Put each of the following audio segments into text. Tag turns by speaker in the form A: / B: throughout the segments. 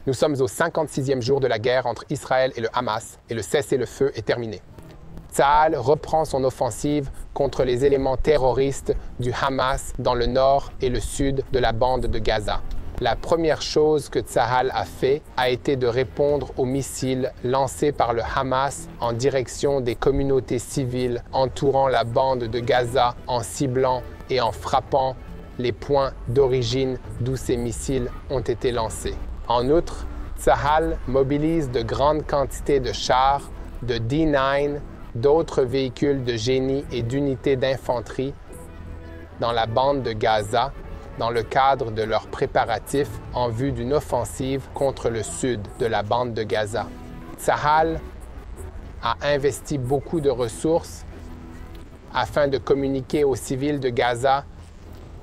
A: Nous sommes au 56e jour de la guerre entre Israël et le Hamas et le cessez-le-feu est terminé. Tsahal reprend son offensive contre les éléments terroristes du Hamas dans le nord et le sud de la bande de Gaza. La première chose que Tsahal a fait a été de répondre aux missiles lancés par le Hamas en direction des communautés civiles entourant la bande de Gaza en ciblant et en frappant les points d'origine d'où ces missiles ont été lancés. En outre, Tsahal mobilise de grandes quantités de chars, de D9, d'autres véhicules de génie et d'unités d'infanterie dans la bande de Gaza dans le cadre de leurs préparatifs en vue d'une offensive contre le sud de la bande de Gaza. Tsahal a investi beaucoup de ressources afin de communiquer aux civils de Gaza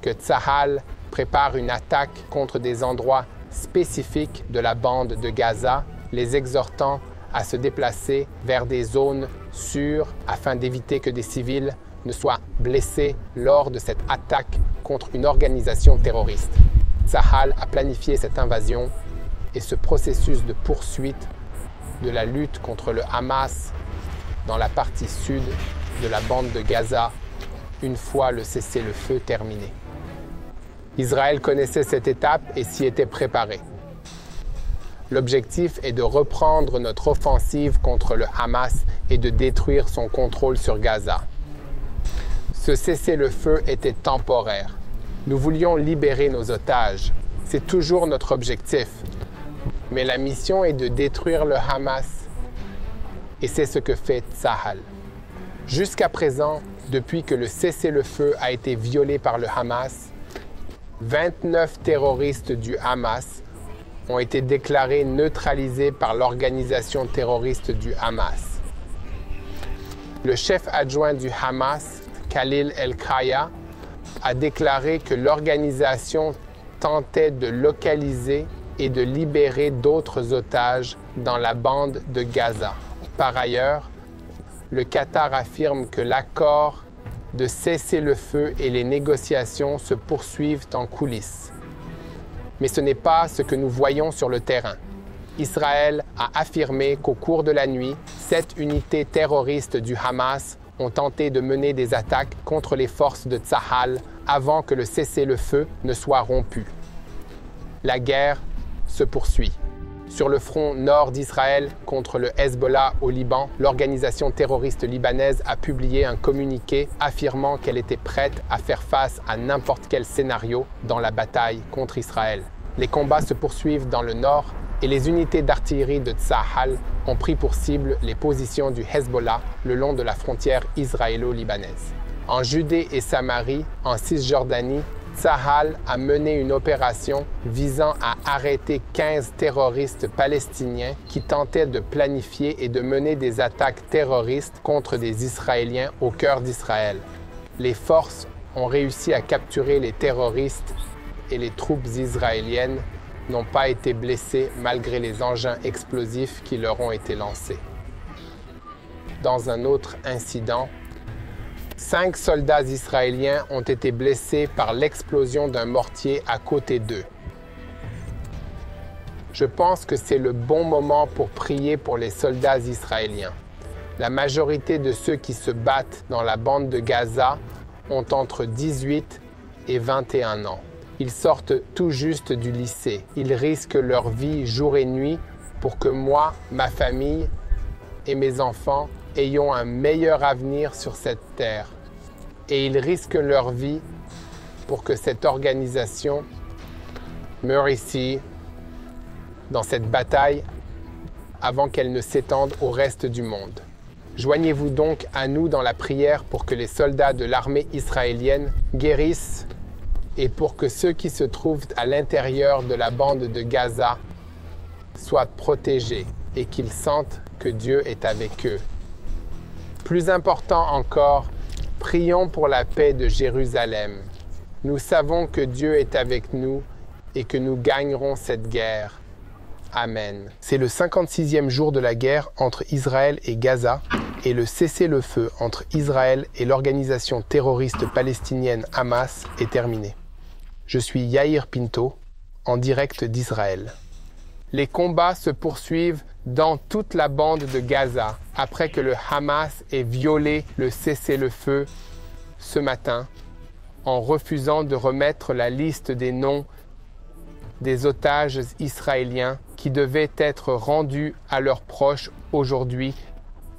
A: que Tsahal prépare une attaque contre des endroits spécifiques de la bande de Gaza, les exhortant à se déplacer vers des zones sûres afin d'éviter que des civils ne soient blessés lors de cette attaque contre une organisation terroriste. Tsahal a planifié cette invasion et ce processus de poursuite de la lutte contre le Hamas dans la partie sud de la bande de Gaza une fois le cessez-le-feu terminé. Israël connaissait cette étape et s'y était préparé. L'objectif est de reprendre notre offensive contre le Hamas et de détruire son contrôle sur Gaza. Ce cessez-le-feu était temporaire. Nous voulions libérer nos otages. C'est toujours notre objectif. Mais la mission est de détruire le Hamas. Et c'est ce que fait Tsahal. Jusqu'à présent, depuis que le cessez-le-feu a été violé par le Hamas, 29 terroristes du Hamas ont été déclarés neutralisés par l'organisation terroriste du Hamas. Le chef adjoint du Hamas, Khalil El-Khaya, a déclaré que l'organisation tentait de localiser et de libérer d'autres otages dans la bande de Gaza. Par ailleurs, le Qatar affirme que l'accord de cesser-le-feu et les négociations se poursuivent en coulisses. Mais ce n'est pas ce que nous voyons sur le terrain. Israël a affirmé qu'au cours de la nuit, 7 unités terroristes du Hamas ont tenté de mener des attaques contre les forces de Tsahal avant que le cessez-le-feu ne soit rompu. La guerre se poursuit. Sur le front nord d'Israël contre le Hezbollah au Liban, l'organisation terroriste libanaise a publié un communiqué affirmant qu'elle était prête à faire face à n'importe quel scénario dans la bataille contre Israël. Les combats se poursuivent dans le nord et les unités d'artillerie de Tsahal ont pris pour cible les positions du Hezbollah le long de la frontière israélo-libanaise. En Judée et Samarie, en Cisjordanie, Tsahal a mené une opération visant à arrêter 15 terroristes palestiniens qui tentaient de planifier et de mener des attaques terroristes contre des Israéliens au cœur d'Israël. Les forces ont réussi à capturer les terroristes et les troupes israéliennes n'ont pas été blessées malgré les engins explosifs qui leur ont été lancés. Dans un autre incident, 5 soldats israéliens ont été blessés par l'explosion d'un mortier à côté d'eux. Je pense que c'est le bon moment pour prier pour les soldats israéliens. La majorité de ceux qui se battent dans la bande de Gaza ont entre 18 et 21 ans. Ils sortent tout juste du lycée. Ils risquent leur vie jour et nuit pour que moi, ma famille et mes enfants ayons un meilleur avenir sur cette terre. Et ils risquent leur vie pour que cette organisation meure ici, dans cette bataille, avant qu'elle ne s'étende au reste du monde. Joignez-vous donc à nous dans la prière pour que les soldats de l'armée israélienne guérissent et pour que ceux qui se trouvent à l'intérieur de la bande de Gaza soient protégés et qu'ils sentent que Dieu est avec eux. Plus important encore, prions pour la paix de Jérusalem. Nous savons que Dieu est avec nous et que nous gagnerons cette guerre. Amen. C'est le 56e jour de la guerre entre Israël et Gaza et le cessez-le-feu entre Israël et l'organisation terroriste palestinienne Hamas est terminé. Je suis Yair Pinto, en direct d'Israël. Les combats se poursuivent dans toute la bande de Gaza après que le Hamas ait violé le cessez-le-feu ce matin en refusant de remettre la liste des noms des otages israéliens qui devaient être rendus à leurs proches aujourd'hui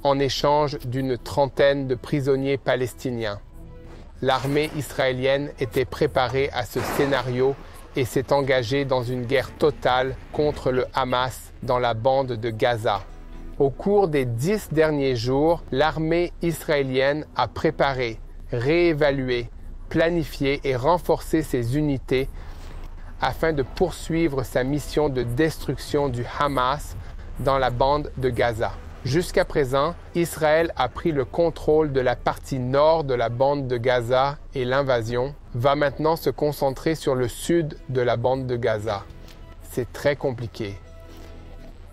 A: en échange d'une trentaine de prisonniers palestiniens. L'armée israélienne était préparée à ce scénario et s'est engagée dans une guerre totale contre le Hamas dans la bande de Gaza. Au cours des 10 derniers jours, l'armée israélienne a préparé, réévalué, planifié et renforcé ses unités afin de poursuivre sa mission de destruction du Hamas dans la bande de Gaza. Jusqu'à présent, Israël a pris le contrôle de la partie nord de la bande de Gaza et l'invasion va maintenant se concentrer sur le sud de la bande de Gaza. C'est très compliqué,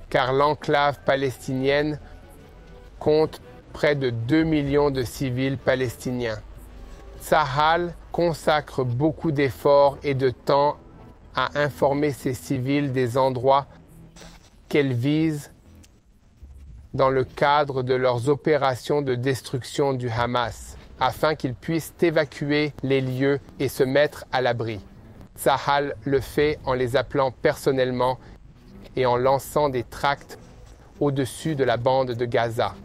A: car l'enclave palestinienne compte près de 2 millions de civils palestiniens. Tsahal consacre beaucoup d'efforts et de temps à informer ces civils des endroits qu'elle vise dans le cadre de leurs opérations de destruction du Hamas, afin qu'ils puissent évacuer les lieux et se mettre à l'abri. Tsahal le fait en les appelant personnellement et en lançant des tracts au-dessus de la bande de Gaza.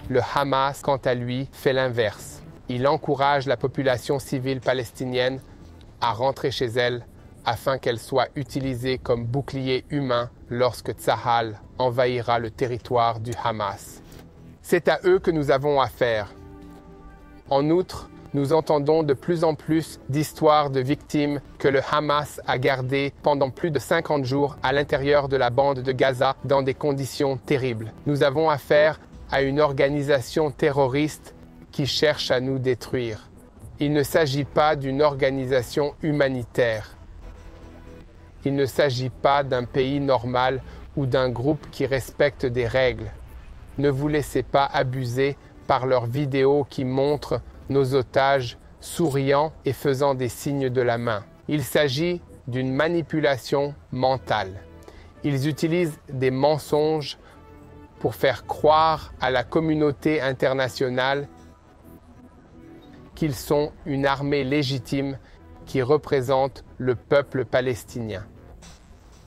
A: Le Hamas, quant à lui, fait l'inverse. Il encourage la population civile palestinienne à rentrer chez elle afin qu'elle soit utilisée comme bouclier humain lorsque Tsahal envahira le territoire du Hamas. C'est à eux que nous avons affaire. En outre, nous entendons de plus en plus d'histoires de victimes que le Hamas a gardées pendant plus de 50 jours à l'intérieur de la bande de Gaza dans des conditions terribles. Nous avons affaire à une organisation terroriste qui cherche à nous détruire. Il ne s'agit pas d'une organisation humanitaire. Il ne s'agit pas d'un pays normal ou d'un groupe qui respecte des règles. Ne vous laissez pas abuser par leurs vidéos qui montrent nos otages souriant et faisant des signes de la main. Il s'agit d'une manipulation mentale. Ils utilisent des mensonges pour faire croire à la communauté internationale qu'ils sont une armée légitime qui représente le peuple palestinien.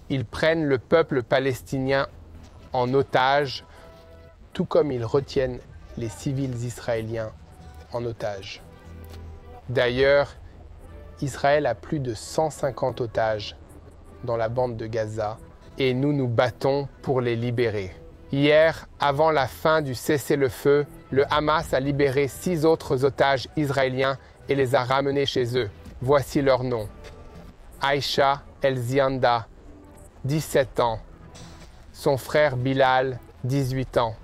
A: Ils prennent le peuple palestinien en otage, tout comme ils retiennent les civils israéliens en otage. D'ailleurs, Israël a plus de 150 otages dans la bande de Gaza et nous nous battons pour les libérer. Hier, avant la fin du cessez-le-feu, le Hamas a libéré 6 autres otages israéliens et les a ramenés chez eux. Voici leurs noms. Aïcha El-Zianda, 17 ans. Son frère Bilal, 18 ans.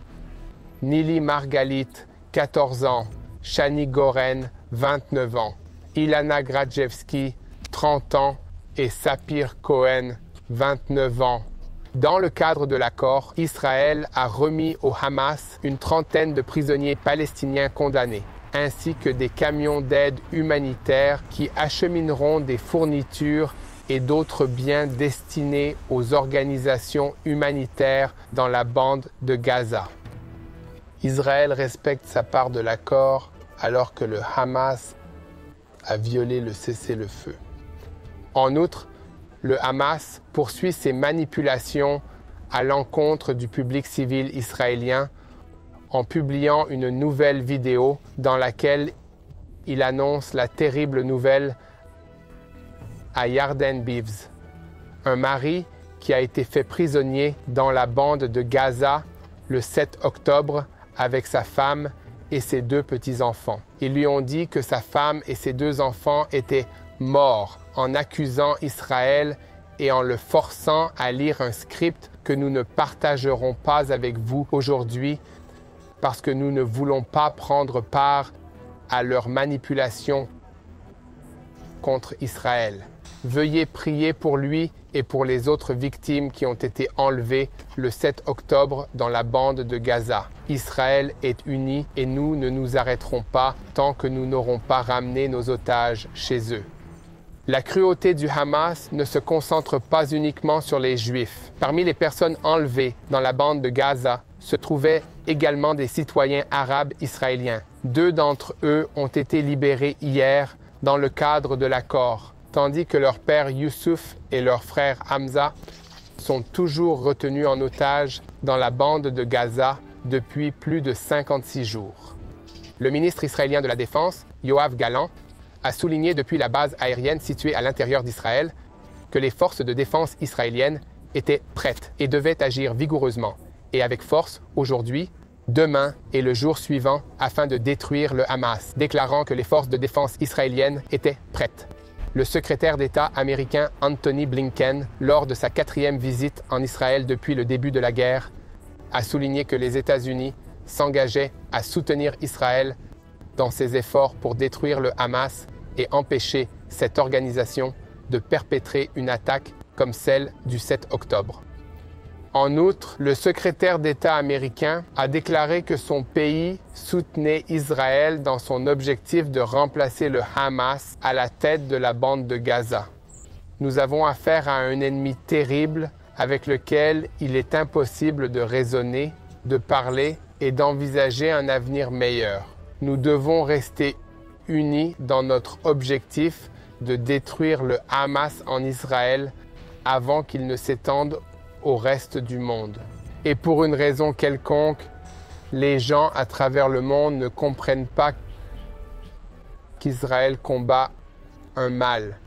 A: Nili Margalit, 14 ans. Shani Goren, 29 ans. Ilana Gradzewski, 30 ans. Et Sapir Cohen, 29 ans. Dans le cadre de l'accord, Israël a remis au Hamas une trentaine de prisonniers palestiniens condamnés, ainsi que des camions d'aide humanitaire qui achemineront des fournitures et d'autres biens destinés aux organisations humanitaires dans la bande de Gaza. Israël respecte sa part de l'accord alors que le Hamas a violé le cessez-le-feu. En outre, le Hamas poursuit ses manipulations à l'encontre du public civil israélien en publiant une nouvelle vidéo dans laquelle il annonce la terrible nouvelle à Yarden Bivz, un mari qui a été fait prisonnier dans la bande de Gaza le 7 octobre avec sa femme et ses 2 petits-enfants. Ils lui ont dit que sa femme et ses 2 enfants étaient morts en accusant Israël et en le forçant à lire un script que nous ne partagerons pas avec vous aujourd'hui parce que nous ne voulons pas prendre part à leur manipulation contre Israël. Veuillez prier pour lui et pour les autres victimes qui ont été enlevées le 7 octobre dans la bande de Gaza. Israël est uni et nous ne nous arrêterons pas tant que nous n'aurons pas ramené nos otages chez eux. La cruauté du Hamas ne se concentre pas uniquement sur les Juifs. Parmi les personnes enlevées dans la bande de Gaza se trouvaient également des citoyens arabes israéliens. 2 d'entre eux ont été libérés hier dans le cadre de l'accord, tandis que leur père Youssouf et leur frère Hamza sont toujours retenus en otage dans la bande de Gaza depuis plus de 56 jours. Le ministre israélien de la Défense, Yoav Gallant, a souligné depuis la base aérienne située à l'intérieur d'Israël que les forces de défense israéliennes étaient prêtes et devaient agir vigoureusement et avec force aujourd'hui, demain et le jour suivant afin de détruire le Hamas, déclarant que les forces de défense israéliennes étaient prêtes. Le secrétaire d'État américain Anthony Blinken, lors de sa 4e visite en Israël depuis le début de la guerre, a souligné que les États-Unis s'engageaient à soutenir Israël dans ses efforts pour détruire le Hamas et empêcher cette organisation de perpétrer une attaque comme celle du 7 octobre. En outre, le secrétaire d'État américain a déclaré que son pays soutenait Israël dans son objectif de remplacer le Hamas à la tête de la bande de Gaza. Nous avons affaire à un ennemi terrible avec lequel il est impossible de raisonner, de parler et d'envisager un avenir meilleur. Nous devons rester unis dans notre objectif de détruire le Hamas en Israël avant qu'il ne s'étende au reste du monde. Et pour une raison quelconque, les gens à travers le monde ne comprennent pas qu'Israël combat un mal.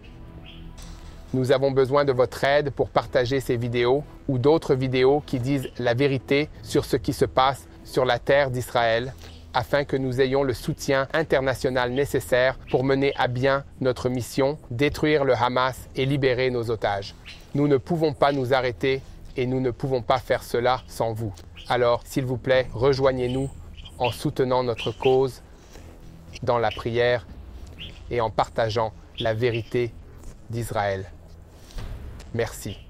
A: Nous avons besoin de votre aide pour partager ces vidéos ou d'autres vidéos qui disent la vérité sur ce qui se passe sur la terre d'Israël, afin que nous ayons le soutien international nécessaire pour mener à bien notre mission, détruire le Hamas et libérer nos otages. Nous ne pouvons pas nous arrêter et nous ne pouvons pas faire cela sans vous. Alors, s'il vous plaît, rejoignez-nous en soutenant notre cause dans la prière et en partageant la vérité d'Israël. Merci.